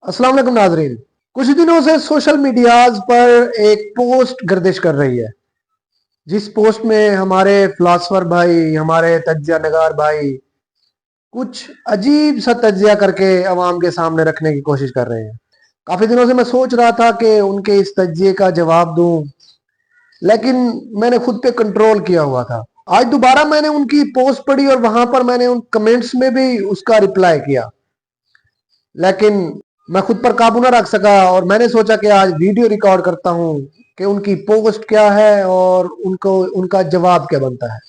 अस्सलाम वालेकुम नाजरीन। कुछ दिनों से सोशल मीडियाज पर एक पोस्ट गर्दिश कर रही है, जिस पोस्ट में हमारे फिलासफर भाई, हमारे तज्जिया नगार भाई कुछ अजीब सा तज्जिया करके अवाम के सामने रखने की कोशिश कर रहे हैं। काफी दिनों से मैं सोच रहा था कि उनके इस तज्जिए का जवाब दूं, लेकिन मैंने खुद पे कंट्रोल किया हुआ था। आज दोबारा मैंने उनकी पोस्ट पढ़ी और वहां पर मैंने उन कमेंट्स में भी उसका रिप्लाई किया, लेकिन मैं खुद पर काबू ना रख सका और मैंने सोचा कि आज वीडियो रिकॉर्ड करता हूं कि उनकी पोस्ट क्या है और उनको उनका जवाब क्या बनता है।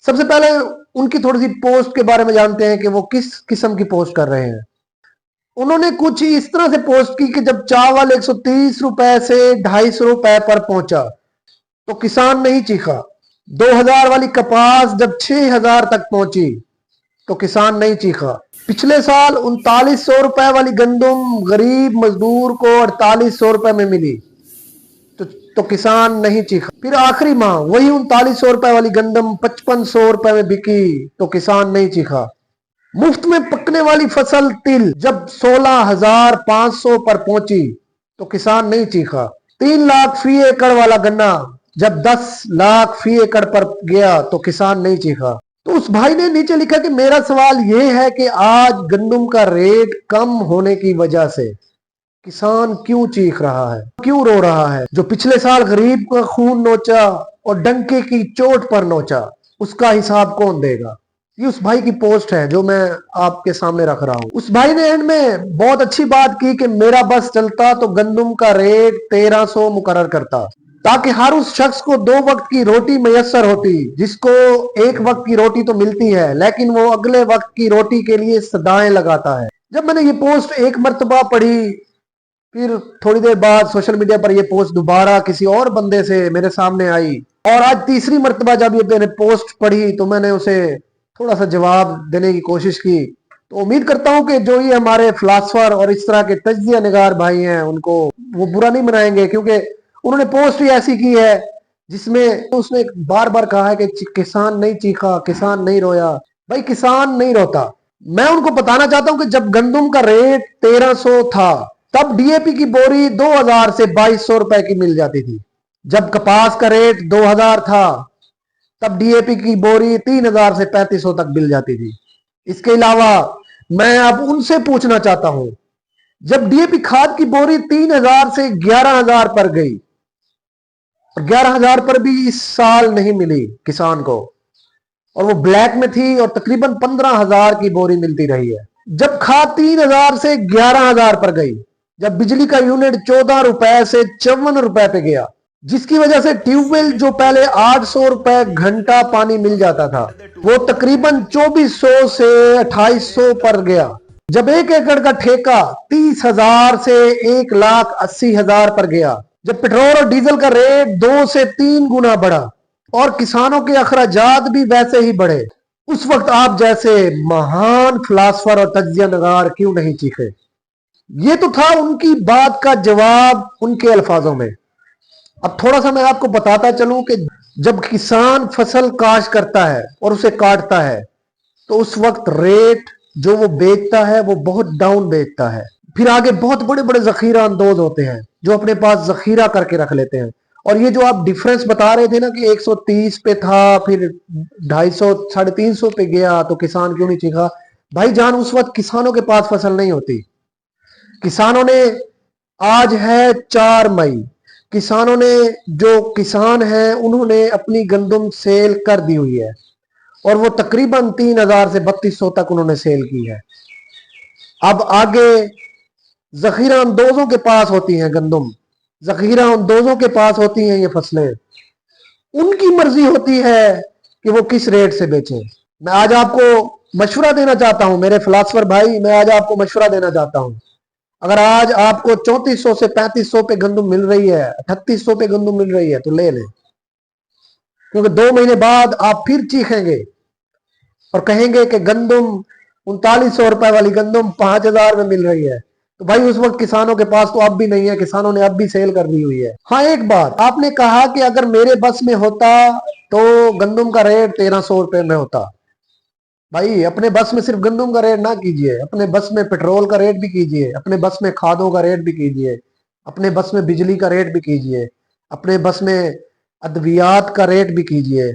सबसे पहले उनकी थोड़ी सी पोस्ट के बारे में जानते हैं कि वो किस किस्म की पोस्ट कर रहे हैं। उन्होंने कुछ इस तरह से पोस्ट की कि जब चावल 130 रुपए से 250 रुपए पर पहुंचा तो किसान नहीं चीखा। 2000 वाली कपास जब 6000 तक पहुंची तो किसान नहीं चीखा। पिछले साल 3900 रुपए वाली गंदम गरीब मजदूर को 4800 रुपए में मिली तो किसान नहीं चीखा। फिर आखिरी माह वही 3900 रुपए वाली गंदम 5500 रुपए में बिकी तो किसान नहीं चीखा। मुफ्त में पकने वाली फसल तिल जब 16500 पर पहुंची तो किसान नहीं चीखा। 3 लाख फी एकड़ वाला गन्ना जब 10 लाख फी एकड़ पर गया तो किसान नहीं चीखा। तो उस भाई ने नीचे लिखा कि मेरा सवाल यह है कि आज गंदम का रेट कम होने की वजह से किसान क्यों चीख रहा है, क्यों रो रहा है? जो पिछले साल गरीब का खून नोचा और डंके की चोट पर नोचा, उसका हिसाब कौन देगा? ये उस भाई की पोस्ट है जो मैं आपके सामने रख रहा हूं। उस भाई ने एंड में बहुत अच्छी बात की कि मेरा बस चलता तो गंदम का रेट 1300 मुकर्रर करता, ताकि हर उस शख्स को 2 वक्त की रोटी मैसर होती। जिसको 1 वक्त की रोटी तो मिलती है, लेकिन वो अगले वक्त की रोटी के लिए सदाएं लगाता है। जब मैंने ये पोस्ट एक मर्तबा पढ़ी, फिर थोड़ी देर बाद सोशल मीडिया पर ये पोस्ट दोबारा किसी और बंदे से मेरे सामने आई, और आज तीसरी मर्तबा जब ये मैंने पोस्ट पढ़ी तो मैंने उसे थोड़ा सा जवाब देने की कोशिश की। तो उम्मीद करता हूं कि जो ये हमारे फिलासफर और इस तरह के तज्जिया निगार भाई हैं उनको वो बुरा नहीं मनाएंगे, क्योंकि उन्होंने पोस्ट ही ऐसी की है जिसमें उसने बार बार कहा है कि किसान नहीं चीखा, किसान नहीं रोया। भाई किसान नहीं रोता। मैं उनको बताना चाहता हूं कि जब गंदम का रेट 1300 था तब डीएपी की बोरी 2000 से 2200 रुपए की मिल जाती थी। जब कपास का रेट 2000 था तब डीएपी की बोरी 3000 से 3500 तक मिल जाती थी। इसके अलावा मैं अब उनसे पूछना चाहता हूं, जब डीएपी खाद की बोरी 3000 से 11000 पर गई, और 11000 पर भी इस साल नहीं मिली किसान को, और वो ब्लैक में थी और तकरीबन 15000 की बोरी मिलती रही है। जब खाद 3000 से 11000 पर गई, जब बिजली का यूनिट 14 रुपए से 54 रुपए पे गया, जिसकी वजह से ट्यूबवेल जो पहले 800 रुपए घंटा पानी मिल जाता था वो तकरीबन 2400 से 2800 पर गया। जब 1 एकड़ का ठेका 30,000 से 1,80,000 पर गया, जब पेट्रोल और डीजल का रेट 2 से 3 गुना बढ़ा और किसानों के अखराजात भी वैसे ही बढ़े, उस वक्त आप जैसे महान फिलासफर और तज्जिया नगार क्यों नहीं चीखे? ये तो था उनकी बात का जवाब उनके अल्फाजों में। अब थोड़ा सा मैं आपको बताता चलूं कि जब किसान फसल काश्त करता है और उसे काटता है तो उस वक्त रेट जो वो बेचता है वो बहुत डाउन बेचता है। फिर आगे बहुत बड़े बड़े जखीरा अंदोज होते हैं जो अपने पास जखीरा करके रख लेते हैं। और ये जो आप डिफरेंस बता रहे थे ना कि 130 पे था, फिर 250 350 पे गया तो किसान क्यों नहीं चीखा? भाई जान, उस वक्त किसानों के पास फसल नहीं होती। किसानों ने, आज है 4 मई, किसानों ने, जो किसान हैं उन्होंने अपनी गंदम सेल कर दी हुई है और वो तकरीबन 3000 से 3200 तक उन्होंने सेल की है। अब आगे जखीरा अंदोजों के पास होती हैं गंदम, जखीरा अंदोजों के पास होती हैं ये फसलें। उनकी मर्जी होती है कि वो किस रेट से बेचें। मैं आज आपको मशवरा देना चाहता हूं, मेरे फिलासफर भाई, मैं आज आपको मशवरा देना चाहता हूं। अगर आज आपको 3400 से 3500 पे गंदम मिल रही है, 3800 पे गंदम मिल रही है तो ले लें, क्योंकि 2 महीने बाद आप फिर चीखेंगे और कहेंगे कि गंदम 3900 रुपए वाली गंदम 5000 में मिल रही है। तो भाई उस वक्त किसानों के पास तो अब भी नहीं है, किसानों ने अब भी सेल कर दी हुई है। हाँ, एक बात आपने कहा कि अगर मेरे बस में होता तो गंदम का रेट 1300 रुपए में होता, भाई अपने बस में सिर्फ गंदम का रेट ना कीजिए, अपने बस में पेट्रोल का रेट भी कीजिए, अपने बस में खादों का रेट भी कीजिए, अपने बस में बिजली का रेट भी कीजिए, अपने बस में अद्वियात का रेट भी कीजिए,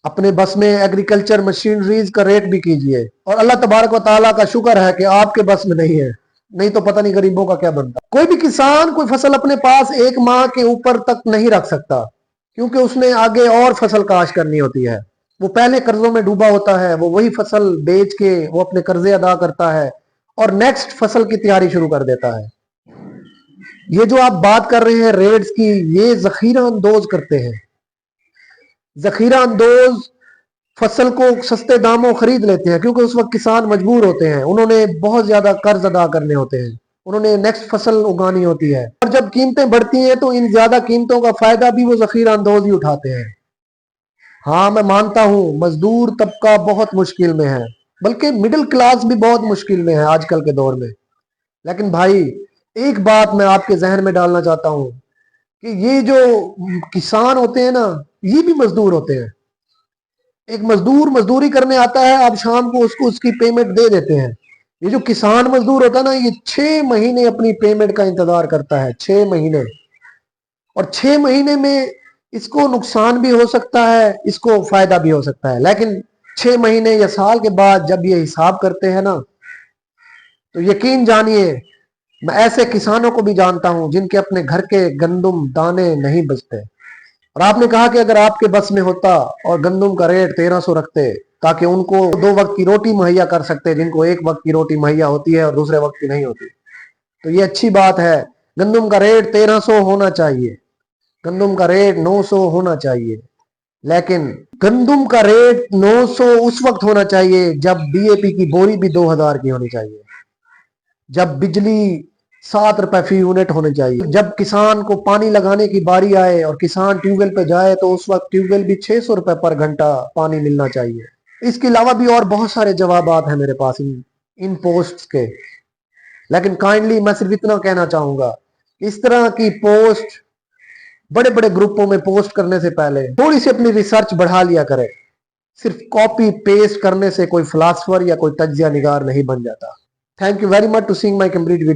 अपने बस में एग्रीकल्चर मशीनरीज का रेट भी कीजिए। और अल्लाह तबारक व तआला का शुक्र है कि आपके बस में नहीं है, नहीं तो पता नहीं गरीबों का क्या बनता। कोई भी किसान कोई फसल अपने पास एक माह के ऊपर तक नहीं रख सकता, क्योंकि उसने आगे और फसल काश करनी होती है। वो पहले कर्जों में डूबा होता है, वो वही फसल बेच के वो अपने कर्जे अदा करता है और नेक्स्ट फसल की तैयारी शुरू कर देता है। ये जो आप बात कर रहे हैं रेट्स की, ये जखीरा अंदोज करते हैं। जखीरा अंदोज फसल को सस्ते दामों खरीद लेते हैं, क्योंकि उस वक्त किसान मजबूर होते हैं, उन्होंने बहुत ज्यादा कर्ज अदा करने होते हैं, उन्होंने नेक्स्ट फसल उगानी होती है। और जब कीमतें बढ़ती हैं तो इन ज्यादा कीमतों का फायदा भी वो जखीरा अंदोज ही उठाते हैं। हाँ, मैं मानता हूं मजदूर तबका बहुत मुश्किल में है, बल्कि मिडिल क्लास भी बहुत मुश्किल में है आजकल के दौर में। लेकिन भाई एक बात मैं आपके जहन में डालना चाहता हूं कि ये जो किसान होते हैं ना, ये भी मजदूर होते हैं। एक मजदूर मजदूरी करने आता है, आप शाम को उसको उसकी पेमेंट दे देते हैं। ये जो किसान मजदूर होता है ना, ये 6 महीने अपनी पेमेंट का इंतजार करता है, 6 महीने। और 6 महीने में इसको नुकसान भी हो सकता है, इसको फायदा भी हो सकता है। लेकिन 6 महीने या साल के बाद जब ये हिसाब करते हैं ना, तो यकीन जानिए मैं ऐसे किसानों को भी जानता हूं जिनके अपने घर के गंदम दाने नहीं बचते। और आपने कहा कि अगर आपके बस में होता और गंदम का रेट 1300 रखते, ताकि उनको 2 वक्त की रोटी मुहैया कर सकते, जिनको एक वक्त की रोटी मुहैया होती है और दूसरे वक्त की नहीं होती, तो ये अच्छी बात है। गंदम का रेट 1300 होना चाहिए, गंदम का रेट 900 होना चाहिए। लेकिन गंदम का रेट 900 उस वक्त होना चाहिए जब डीएपी की बोरी भी 2000 की होनी चाहिए, जब बिजली 7 रुपए फी यूनिट होने चाहिए, जब किसान को पानी लगाने की बारी आए और किसान ट्यूबवेल पे जाए तो उस वक्त ट्यूबवेल भी 600 रुपए पर घंटा पानी मिलना चाहिए। इसके अलावा भी और बहुत सारे जवाबात हैं मेरे पास इन पोस्ट्स के। लेकिन काइंडली मैं सिर्फ इतना कहना चाहूंगा, इस तरह की पोस्ट बड़े बड़े ग्रुपों में पोस्ट करने से पहले थोड़ी सी अपनी रिसर्च बढ़ा लिया करें। सिर्फ कॉपी पेस्ट करने से कोई फिलासफर या कोई तज्जिया निगार नहीं बन जाता। Thank you very much to seeing my complete video.